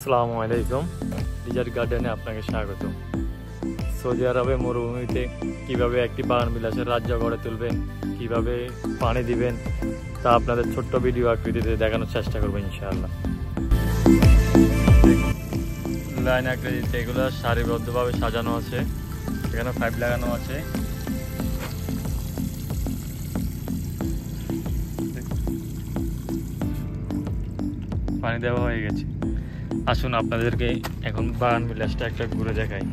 আসসালামু আলাইকুম। ডিজার্ট গার্ডেনে আপনাকে স্বাগত। সৌদি আরবে মরুভূমিতে কিভাবে একটি বাগান বিলাসের রাজ্য গড়ে তুলবেন, কিভাবে পানি দিবেন, তা আপনাদের ছোট্ট ভিডিও আকৃতিতে দেখানোর চেষ্টা করবো ইনশাআল্লাহ। লাইন আকৃতিতে এগুলো সারিবদ্ধভাবে সাজানো আছে, এখানে পাইপ লাগানো আছে। পানি দেওয়া হয়ে গেছে। আসুন আপনাদেরকে এখন বাগান বিলাসটা একটা ঘুরে দেখাই।